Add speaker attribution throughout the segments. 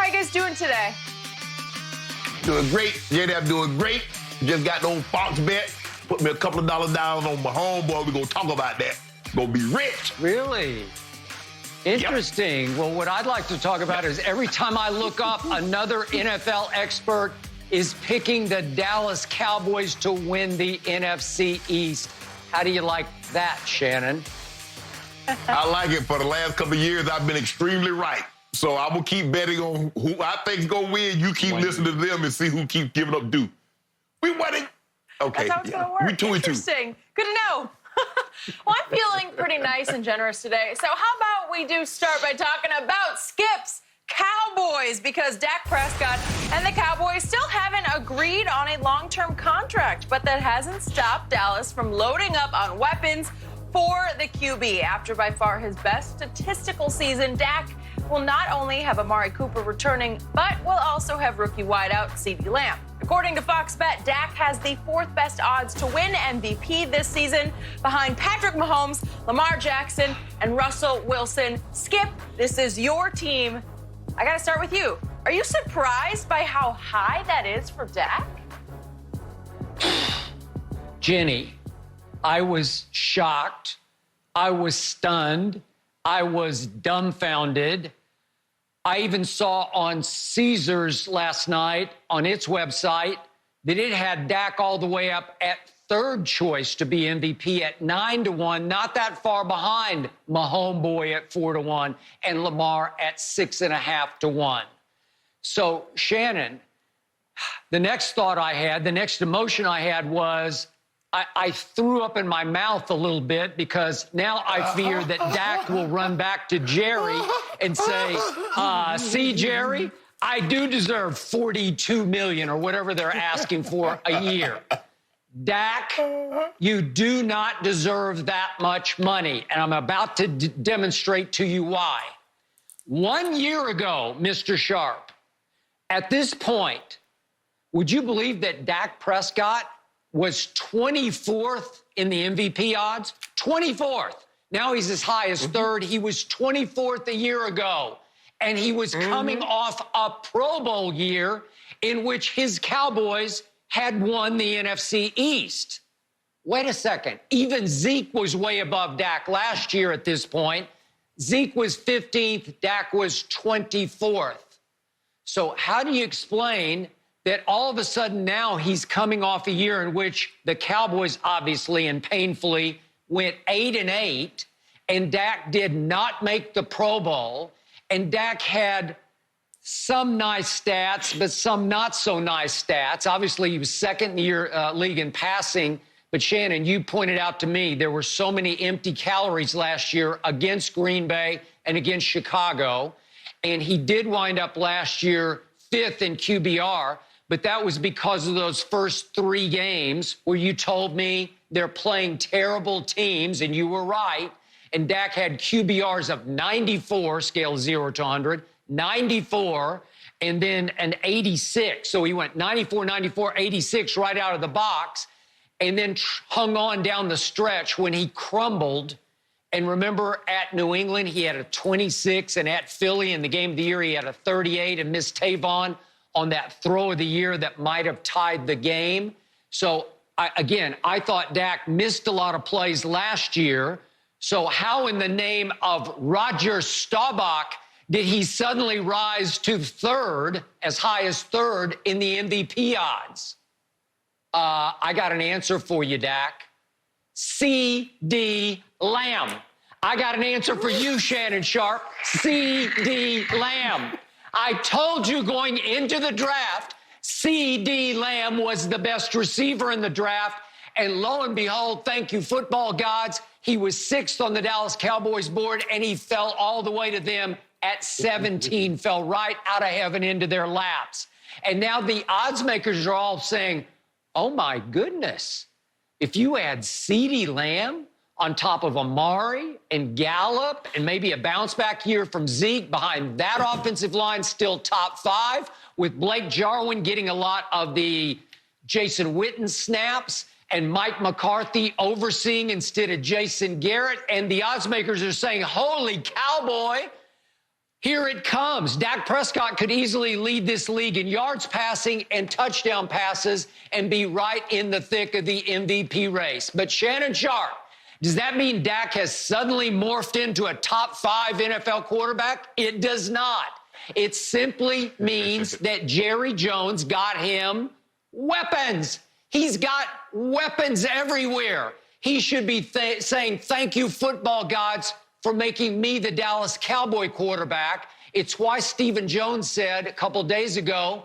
Speaker 1: you guys doing today?
Speaker 2: Doing great. JD, I'm doing great. Just got the old Fox bet. Put me a couple of dollars down on my homeboy. We're going to talk about that. Going to be rich.
Speaker 3: Really? Interesting. Yep. Well, what I'd like to talk about is every time I look up, another NFL expert is picking the Dallas Cowboys to win the NFC East. How do you like that, Shannon?
Speaker 2: I like it. For the last couple of years, I've been extremely right. So I will keep betting on who I think's going to win. You keep listening to them and see who keeps giving up due. We winning. Okay.
Speaker 1: That's how it's going to work.
Speaker 2: We 2-2.
Speaker 1: Interesting. Good to know. Well, I'm feeling pretty nice and generous today. So how about we do start by talking about Skip's Cowboys, because Dak Prescott and the Cowboys still haven't agreed on a long-term contract, but that hasn't stopped Dallas from loading up on weapons for the QB. After by far his best statistical season, Dak will not only have Amari Cooper returning, but will also have rookie wideout CeeDee Lamb. According to Fox Bet, Dak has the fourth best odds to win MVP this season, behind Patrick Mahomes, Lamar Jackson, and Russell Wilson. Skip, this is your team. I got to start with you. Are you surprised by how high that is for Dak?
Speaker 3: Jenny, I was shocked. I was stunned. I was dumbfounded. I even saw on Caesars last night on its website that it had Dak all the way up at third choice to be MVP at 9-1, not that far behind Mahomes at 4-1 and Lamar at 6.5-1. So, Shannon, the next thought I had, the next emotion I had was I threw up in my mouth a little bit, because now I fear that Dak will run back to Jerry and say, see, Jerry, I do deserve $42 million or whatever they're asking for a year. Dak, you do not deserve that much money, and I'm about to demonstrate to you why. 1 year ago, Mr. Sharp, at this point, would you believe that Dak Prescott was 24th in the MVP odds? 24th. Now he's as high as third. He was 24th a year ago, and he was coming off a Pro Bowl year in which his Cowboys had won the NFC East. Wait a second. Even Zeke was way above Dak last year at this point. Zeke was 15th. Dak was 24th. So how do you explain that all of a sudden now he's coming off a year in which the Cowboys obviously and painfully went 8-8, and Dak did not make the Pro Bowl, and Dak had some nice stats, but some not so nice stats. Obviously, he was second in the league in passing. But, Shannon, you pointed out to me there were so many empty calories last year against Green Bay and against Chicago. And he did wind up last year 5th in QBR, but that was because of those first 3 games where you told me they're playing terrible teams, and you were right. And Dak had QBRs of 94, scale 0 to 100, 94, and then an 86. So he went 94, 94, 86 right out of the box, and then hung on down the stretch when he crumbled. And remember, at New England, he had a 26, and at Philly in the game of the year, he had a 38 and missed Tavon on that throw of the year that might have tied the game. So, I thought Dak missed a lot of plays last year. So how in the name of Roger Staubach did he suddenly rise to third, as high as third in the MVP odds? I got an answer for you, Dak. CeeDee Lamb. I got an answer for you, Shannon Sharp. CeeDee Lamb. I told you going into the draft, CeeDee Lamb was the best receiver in the draft. And lo and behold, thank you, football gods, he was 6th on the Dallas Cowboys board, and he fell all the way to them at 17, fell right out of heaven into their laps. And now the odds makers are all saying, oh, my goodness, if you add CeeDee Lamb on top of Amari and Gallup and maybe a bounce-back year from Zeke behind that offensive line, still top 5, with Blake Jarwin getting a lot of the Jason Witten snaps and Mike McCarthy overseeing instead of Jason Garrett, and the odds makers are saying, holy cowboy, Here it comes. Dak Prescott could easily lead this league in yards passing and touchdown passes and be right in the thick of the MVP race. But Shannon Sharp, does that mean Dak has suddenly morphed into a top 5 NFL quarterback? It does not. It simply means that Jerry Jones got him weapons. He's got weapons everywhere. He should be saying, thank you, football gods, for making me the Dallas Cowboy quarterback. It's why Stephen Jones said a couple days ago,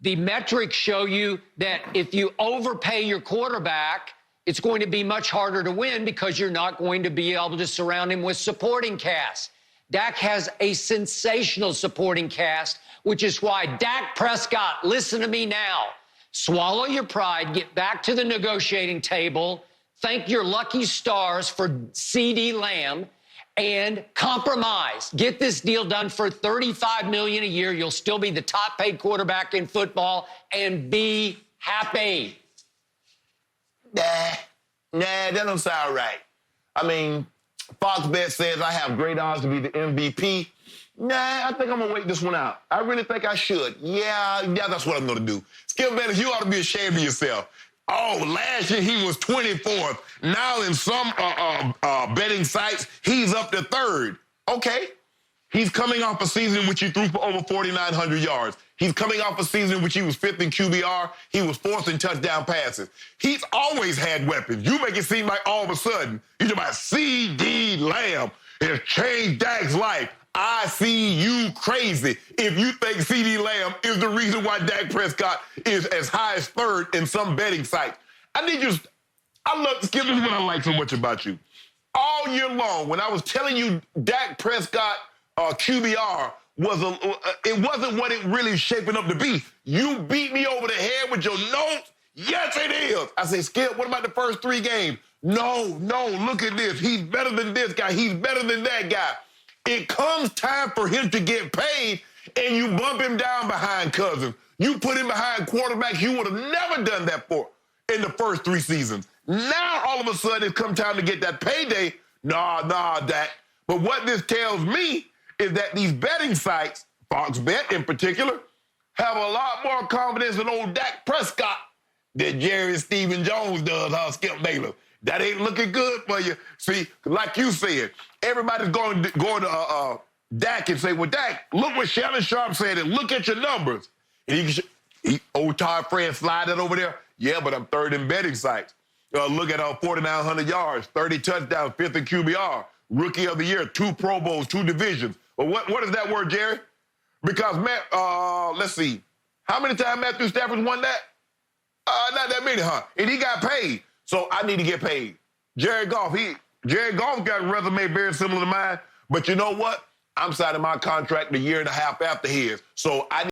Speaker 3: the metrics show you that if you overpay your quarterback, it's going to be much harder to win because you're not going to be able to surround him with supporting cast. Dak has a sensational supporting cast, which is why Dak Prescott, listen to me now, swallow your pride, get back to the negotiating table, thank your lucky stars for CeeDee Lamb, and compromise. Get this deal done for $35 million a year. You'll still be the top paid quarterback in football and be happy.
Speaker 2: Nah, that don't sound right. I mean, Fox Bet says I have great odds to be the MVP. Nah, I think I'm going to wait this one out. I really think I should. Yeah, that's what I'm going to do. Skip Bayless, you ought to be ashamed of yourself. Oh, last year he was 24th. Now in some betting sites, he's up to 3rd. Okay. He's coming off a season in which he threw for over 4,900 yards. He's coming off a season in which he was 5th in QBR. He was 4th in touchdown passes. He's always had weapons. You make it seem like all of a sudden, you're talking about CeeDee Lamb has changed Dak's life. I see you crazy if you think CeeDee Lamb is the reason why Dak Prescott is as high as 3rd in some betting sites. Skip, this is what I like so much about you. All year long, when I was telling you Dak Prescott QBR it wasn't what it really is shaping up to be. You beat me over the head with your notes. Yes, it is. I say, Skip, what about the first 3 games? No, look at this. He's better than this guy. He's better than that guy. It comes time for him to get paid, and you bump him down behind Cousins. You put him behind quarterbacks you would have never done that for in the first 3 seasons. Now, all of a sudden, it's come time to get that payday. Nah, Dak. But what this tells me is that these betting sites, Fox Bet in particular, have a lot more confidence in old Dak Prescott than Jerry Stephen Jones does, Skip Bayless. That ain't looking good for you. See, like you said, everybody's going to Dak and say, well, Dak, look what Shannon Sharp said and look at your numbers. And old Todd Friend slide that over there. Yeah, but I'm 3rd in betting sites. Look at 4,900 yards, 30 touchdowns, 5th in QBR, Rookie of the Year, 2 Pro Bowls, 2 divisions. Well, what is that word, Jerry? Because, let's see. How many times Matthew Stafford won that? Not that many, huh? And he got paid. So I need to get paid. Jared Goff got a resume very similar to mine. But you know what? I'm signing my contract a year and a half after his. So I need